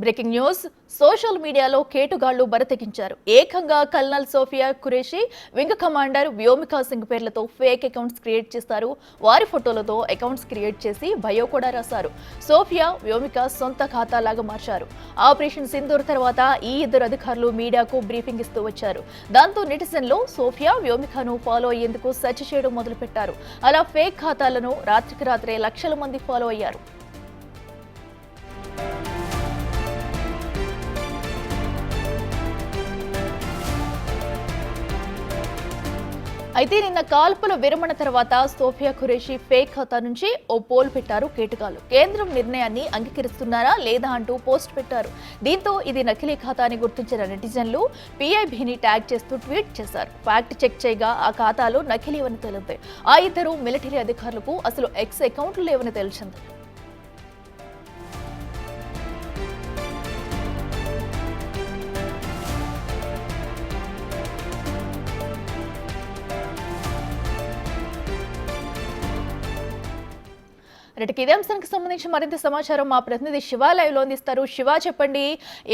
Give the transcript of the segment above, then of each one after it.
Breaking news social మీడియాలో కేటుగాళ్లు బరితెగించారు. ఏకంగా colonel Sofiya Qureshi, wing commander Vyomika Singh పేర్లతో ఫేక్ అకౌంట్స్ క్రియేట్ చేశారు. వారి ఫోటోలతో అకౌంట్స్ క్రియేట్ చేసి బయో కూడా రాశారు. సోఫియా, వ్యోమిక సొంత ఖాతాలాగా మార్చారు. ఆపరేషన్ సింధూర్ తర్వాత ఈ ఇద్దరు అధికారులు మీడియాకు బ్రీఫింగ్ ఇస్తూ వచ్చారు. దాంతో నెటిజన్లు సోఫియా, వ్యోమికను ఫాలో అయ్యేందుకు సెర్చ్ చేయడం మొదలుపెట్టారు. అలా ఫేక్ ఖాతాలను రాత్రికి రాత్రే లక్షల మంది ఫాలో అయ్యారు. అయితే నిన్న కాల్పుల విరమణ తర్వాత సోఫియా ఖురేషీ ఫేక్ ఖాతా నుంచి ఓ పోల్ పెట్టారు కేటుగాళ్లు. కేంద్రం నిర్ణయాన్ని అంగీకరిస్తున్నారా లేదా అంటూ పోస్ట్ పెట్టారు. దీంతో ఇది నకిలీ ఖాతా అని గుర్తించిన నెటిజన్లు పీఐబీని ట్యాగ్ చేస్తూ ట్వీట్ చేశారు. ఫ్యాక్ట్ చెక్ చేయగా ఆ ఖాతాలు నకిలీవని తేలింది. ఆ ఇద్దరు మిలిటరీ అధికారులకు అసలు ఎక్స్ అకౌంట్లు లేవని తెలిసింది. ఇదే అంశానికి సంబంధించి మరింత సమాచారం మా ప్రతినిధి శివ లైవ్ లో అందిస్తారు. శివ, చెప్పండి,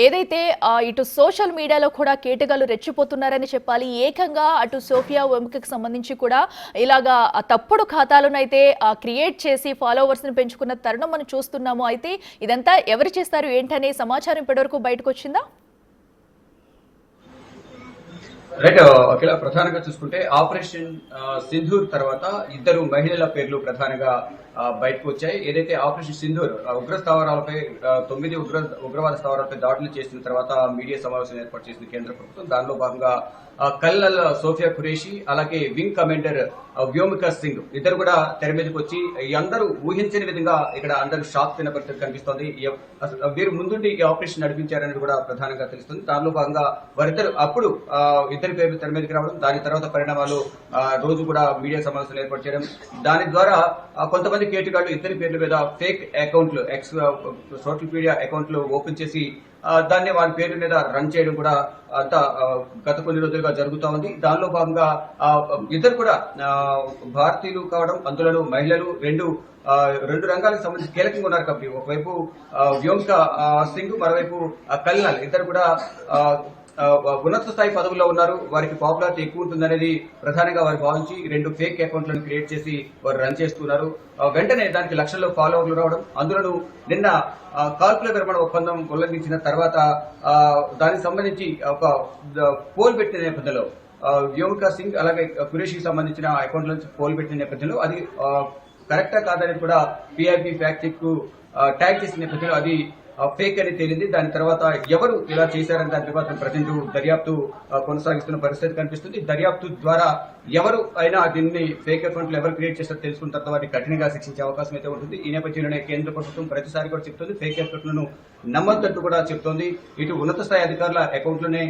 ఏదైతే ఇటు సోషల్ మీడియాలో కూడా కేటగాళ్లు రెచ్చిపోతున్నారని చెప్పాలి. ఏకంగా అటు సోఫియా, వ్యోమికకు సంబంధించి కూడా ఇలాగా తప్పుడు ఖాతాలను అయితే క్రియేట్ చేసి ఫాలోవర్స్ ని పెంచుకున్న తరుణం మనం చూస్తున్నాము. అయితే ఇదంతా ఎవరు చేస్తారు ఏంటనే సమాచారం ఇప్పటివరకు బయటకు వచ్చిందా? రైట్ అఖిల, ప్రధానంగా చూసుకుంటే ఆపరేషన్ సింధూర్ తర్వాత ఇద్దరు మహిళల పేర్లు ప్రధానంగా బయటకు వచ్చాయి. ఏదైతే ఆపరేషన్ సింధూర్ ఉగ్ర స్థావరాలపై 9 ఉగ్రవాద స్థావరాలపై దాడులు చేసిన తర్వాత మీడియా సమావేశం ఏర్పాటు చేసిన కేంద్ర ప్రభుత్వం, దానిలో భాగంగా కల్నల్ సోఫియా ఖురేషీ అలాగే వింగ్ కమాండర్ వ్యోమికా సింగ్ ఇద్దరు కూడా తెర మీదకి వచ్చి అందరూ ఊహించని విధంగా ఇక్కడ అందరూ షాక్ తిన్న పరిస్థితి కనిపిస్తోంది. వీరు ముందుండి ఈ ఆపరేషన్ నడిపించారనేది కూడా ప్రధానంగా తెలుస్తుంది. దానిలో భాగంగా వారిద్దరు అప్పుడు ఇద్దరి పేర్లు తెర మీదకి రావడం, దాని తర్వాత పరిణామాలు రోజు కూడా మీడియా సమావేశాలు ఏర్పాటు చేయడం, దాని ద్వారా కొంతమంది కేటుగాళ్లు ఇద్దరి పేర్ల మీద ఫేక్ అకౌంట్లు, సోషల్ మీడియా అకౌంట్లు ఓపెన్ చేసి దాన్ని వారి పేర్ల మీద రన్ చేయడం కూడా అంతా గత కొన్ని రోజులుగా జరుగుతూ ఉంది. దానిలో భాగంగా ఇద్దరు కూడా భారతీయులు కావడం, అందులో మహిళలు రెండు రంగాలకు సంబంధించి కీలకంగా ఉన్నారు కాబట్టి ఒకవైపు వ్యోమికా సింగ్, మరోవైపు కల్నల్ ఇద్దరు కూడా ఉన్నత స్థాయి పదవుల్లో ఉన్నారు. వారికి పాపులారిటీ ఎక్కువ ఉంటుందనేది ప్రధానంగా వారు భావించి 2 ఫేక్ అకౌంట్లను క్రియేట్ చేసి వారు రన్ చేస్తున్నారు. వెంటనే దానికి లక్షల్లో ఫాలోవర్లు రావడం, అందులో నిన్న కాల్పుల విరమణ ఒప్పందం ఉల్లంఘించిన తర్వాత దానికి సంబంధించి ఒక పోల్ పెట్టిన నేపథ్యంలో వ్యోమికా సింగ్ అలాగే ఖురేషీకి సంబంధించిన అకౌంట్ల నుంచి పోల్ పెట్టిన నేపథ్యంలో అది కరెక్టా కాదని కూడా పీఐబీ ఫ్యాక్ట్ చెక్ ట్యాగ్ చేసిన నేపథ్యంలో అది ఫేక్ అని తేలింది. దాని తర్వాత ఎవరు ఇలా చేశారని దాని తర్వాత ప్రజెంట్ దర్యాప్తు కొనసాగిస్తున్న పరిస్థితి కనిపిస్తుంది. దర్యాప్తు ద్వారా ఎవరు అయినా దీన్ని ఫేక్ అకౌంట్లు ఎవరు క్రియేట్ చేస్తారో తెలుసుకున్న తర్వాత వాటిని కఠినంగా శిక్షించే అవకాశం అయితే ఉంటుంది. ఈ నేపథ్యంలోనే కేంద్ర ప్రభుత్వం ప్రతిసారి కూడా చెప్తుంది ఫేక్ అకౌంట్లను నమ్మొద్దంటూ కూడా చెప్తోంది. ఇటు ఉన్నత స్థాయి అధికారుల అకౌంట్లనే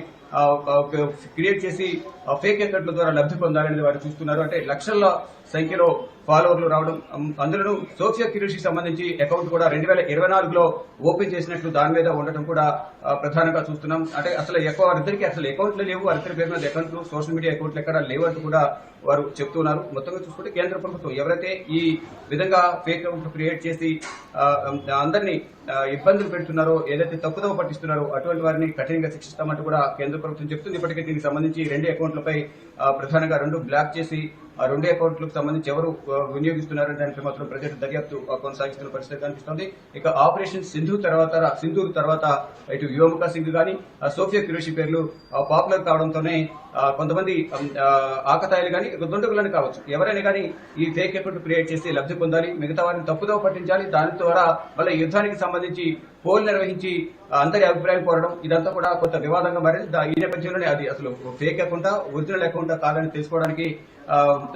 క్రియేట్ చేసి ఫేక్ అకౌంట్ల ద్వారా లబ్ధి పొందాలనేది వారు చూస్తున్నారు. అంటే లక్షల సంఖ్యలో ఫాలోవర్లు రావడం, అందులో సోఫియా ఖురేషీకి సంబంధించి అకౌంట్ కూడా 2024లో ఓపెన్ చేసినట్లు దాని మీద ఉండటం కూడా ప్రధానంగా చూస్తున్నాం. అంటే అసలు వారిద్దరికి అసలు అకౌంట్లు లేవు, వారిద్దరి పేరు మీద అకౌంట్లు, సోషల్ మీడియా అకౌంట్లు ఎక్కడ లేవు అంటూ కూడా వారు చెప్తున్నారు. మొత్తంగా చూసుకుంటే కేంద్ర ప్రభుత్వం ఎవరైతే ఈ విధంగా ఫేక్ అకౌంట్లు క్రియేట్ చేసి అందరినీ ఇబ్బందులు పెడుతున్నారో, ఏదైతే తప్పుదోవ పట్టిస్తున్నారో అటువంటి వారిని కఠినంగా శిక్షిస్తామంటూ కూడా కేంద్ర ప్రభుత్వం చెప్తుంది. ఇప్పటికే దీనికి సంబంధించి 2 అకౌంట్లపై ప్రధానంగా 2 బ్లాక్ చేసి ఆ 2 అకౌంట్లకు సంబంధించి ఎవరు వినియోగిస్తున్నారని దానిపై మాత్రం ప్రజలు దర్యాప్తు కొనసాగిస్తున్న పరిస్థితి కనిపిస్తుంది. ఇక ఆపరేషన్ సింధూర్ తర్వాత ఇటు వ్యోమికా సింగ్ గాని సోఫియా ఖురేషీ పేర్లు పాపులర్ కావడంతోనే కొంతమంది ఆకతాయిలు గాని, దుండగులని కావచ్చు, ఎవరైనా కానీ ఈ ఫేక్ అకౌంట్ క్రియేట్ చేసి లబ్ధి పొందాలి, మిగతా వారిని తప్పుదోవ పట్టించాలి, దాని ద్వారా మళ్ళీ యుద్ధానికి సంబంధించి పోల్ నిర్వహించి అందరి అభిప్రాయం కోరడం, ఇదంతా కూడా కొంత వివాదంగా మారింది. ఈ నేపథ్యంలోనే అది అసలు ఫేక్ అకౌంటా, ఒరిజినల్ అకౌంటా కాదని తెలుసుకోవడానికి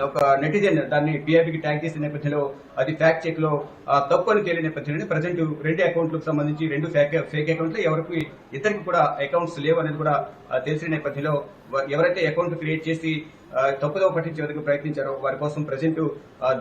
ఒక నెటిజన్ దాన్ని పీఐబీకి ట్యాగ్ చేసిన నేపథ్యంలో అది ఫ్యాక్ట్ చెక్ లో తప్పు అని తేలిన నేపథ్యంలో ప్రజెంట్ 2 అకౌంట్లకు సంబంధించి 2 ఫేక్ అకౌంట్లు, ఎవరికి ఇద్దరికి కూడా అకౌంట్స్ లేవు అనేది కూడా తెలిసిన నేపథ్యంలో ఎవరైతే అకౌంట్ క్రియేట్ చేసి తప్పుదోవ పట్టించేందుకు ప్రయత్నించారో వారి కోసం ప్రెసెంట్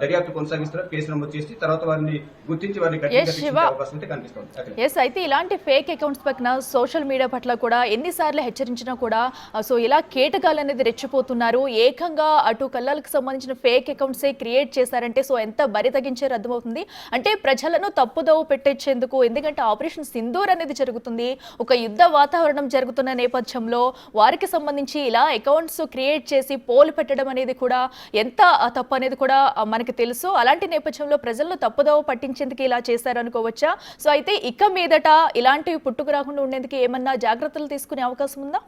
దర్యాప్తు కొనసాగిస్తున్నారు. కేసు నమోదు చేసి తర్వాత వారిని గుర్తించి వారిని కఠినంగా శిక్షించే అవకాశం అయితే కనిపిస్తోంది. ఎస్, అయితే ఇలాంటి ఫేక్ అకౌంట్స్ పక్కన సోషల్ మీడియా పట్ల కూడా ఎన్నిసార్లు హెచ్చరించినా కూడా సో ఇలా కేటగాళ్ళు అనేది రెచ్చిపోతున్నారు. ఏకంగా అటు కళ్ళకు సంబంధించిన ఫేక్ అకౌంట్సే క్రియేట్ చేశారంటే సో ఎంత బరి తగ్గించారో అర్థమవుతుంది. అంటే ప్రజలను తప్పుదోవ పెట్టేందుకు, ఎందుకంటే ఆపరేషన్ సింధూర్ అనేది జరుగుతుంది, ఒక యుద్ధ వాతావరణం జరుగుతున్న నేపథ్యంలో వారికి సంబంధించి ఇలా అకౌంట్స్ క్రియేట్ చేసి పోలు పెట్టడం అనేది కూడా ఎంత తప్పు అనేది కూడా మనకి తెలుసు. అలాంటి నేపథ్యంలో ప్రజలను తప్పుదోవ పట్టించేందుకు ఇలా చేశారనుకోవచ్చా? సో అయితే ఇక మీదట ఇలాంటివి పుట్టుకు రాకుండా ఉండేందుకు ఏమన్నా జాగ్రత్తలు తీసుకునే అవకాశం ఉందా?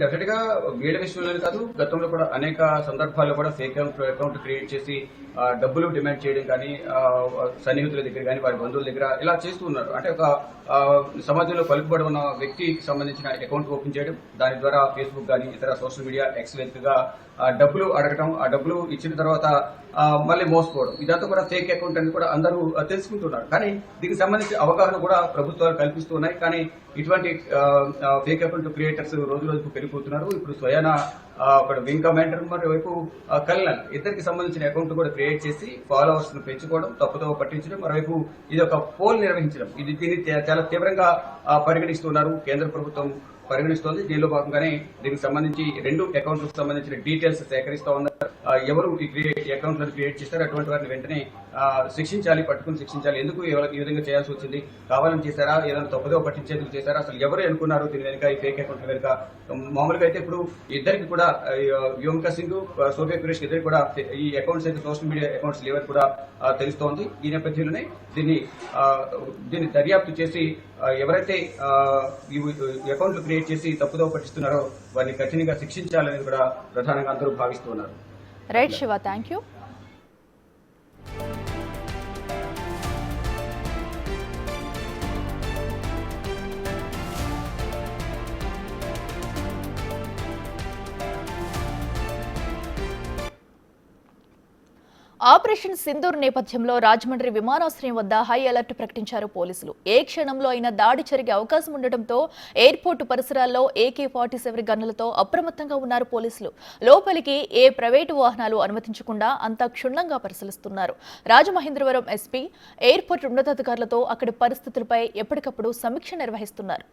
డెఫినెట్ గా వీళ్ళ విషయంలోనే కాదు, గతంలో కూడా అనేక సందర్భాల్లో కూడా ఫేక్ అకౌంట్ క్రియేట్ చేసి డబ్బులు డిమాండ్ చేయడం కానీ, సన్నిహితుల దగ్గర కానీ, వారి బంధువుల దగ్గర ఇలా చేస్తూ ఉన్నారు. అంటే ఒక సమాజంలో పలుకుబడి ఉన్న వ్యక్తికి సంబంధించిన అకౌంట్ ఓపెన్ చేయడం, దాని ద్వారా ఫేస్బుక్ కానీ ఇతర సోషల్ మీడియా ఎక్స్ వేదికగా డబ్బులు అడగటం, ఆ డబ్బులు ఇచ్చిన తర్వాత మళ్ళీ మోసపోవడం, ఇదంతా కూడా ఫేక్ అకౌంట్ అని కూడా అందరూ తెలుసుకుంటున్నారు. కానీ దీనికి సంబంధించిన అవగాహన కూడా ప్రభుత్వాలు కల్పిస్తూ ఉన్నాయి. కానీ ఇటువంటి ఫేక్ అకౌంట్ క్రియేటర్స్ రోజు రోజుకు పెరిగిపోతున్నారు. ఇప్పుడు స్వయాన అక్కడ వింగ్ కమాండర్ మరోవైపు కల్నల్, ఇద్దరికి సంబంధించిన అకౌంట్ కూడా క్రియేట్ చేసి ఫాలోవర్స్ ను పెంచుకోవడం, తప్పుదోవ పట్టించడం, మరోవైపు ఇది ఒక పోల్ నిర్వహించడం, దీన్ని చాలా తీవ్రంగా పరిగణిస్తున్నారు. కేంద్ర ప్రభుత్వం పరిగణిస్తోంది. దీనిలో భాగంగానే దీనికి సంబంధించి 2 అకౌంట్లకు సంబంధించిన డీటెయిల్స్ సేకరిస్తూ ఉన్నారు. ఎవరు ఈ అకౌంట్లను క్రియేట్ చేస్తారో అటువంటి వారిని వెంటనే శిక్షించాలి, పట్టుకుని శిక్షించాలి. ఎందుకు ఈ విధంగా చేయాల్సి వచ్చింది? కావాలని చేశారా? ఏదైనా తప్పుదోవ పట్టించేందుకు చేశారా? అసలు ఎవరు అనుకున్నారు దీని వెనుక, ఈ ఫేక్ అకౌంట్ వెనుక? మామూలుగా అయితే ఇప్పుడు ఇద్దరికి కూడా వ్యోమికా సింగ్, సోఫియా కురేష్ ఇద్దరికి కూడా ఈ అకౌంట్స్ అయితే సోషల్ మీడియా అకౌంట్స్ లేవని కూడా తెలుస్తోంది. ఈ నేపథ్యంలోనే దీన్ని దర్యాప్తు చేసి ఎవరైతే ఈ అకౌంట్లు క్రియేట్ చేసి తప్పుదోవ పట్టిస్తున్నారో వారిని కఠినంగా శిక్షించాలని కూడా ప్రధానంగా అందరూ భావిస్తున్నారు. Right Shiva, thank you. Operation Sindoor నేపథ్యంలో రాజమండ్రి విమానాశ్రయం వద్ద హై అలర్ట్ ప్రకటించారు పోలీసులు. ఏ క్షణంలో అయినా దాడి జరిగే అవకాశం ఉండటంతో ఎయిర్పోర్టు పరిసరాల్లో AK-47 గన్నులతో అప్రమత్తంగా ఉన్నారు పోలీసులు. లోపలికి ఏ ప్రైవేటు వాహనాలు అనుమతించకుండా అంతా క్షుణ్ణంగా పరిశీలిస్తున్నారు. రాజమహేంద్రవరం SP, ఎయిర్పోర్టు ఉన్నతాధికారులతో అక్కడి పరిస్థితులపై ఎప్పటికప్పుడు సమీక్ష నిర్వహిస్తున్నారు.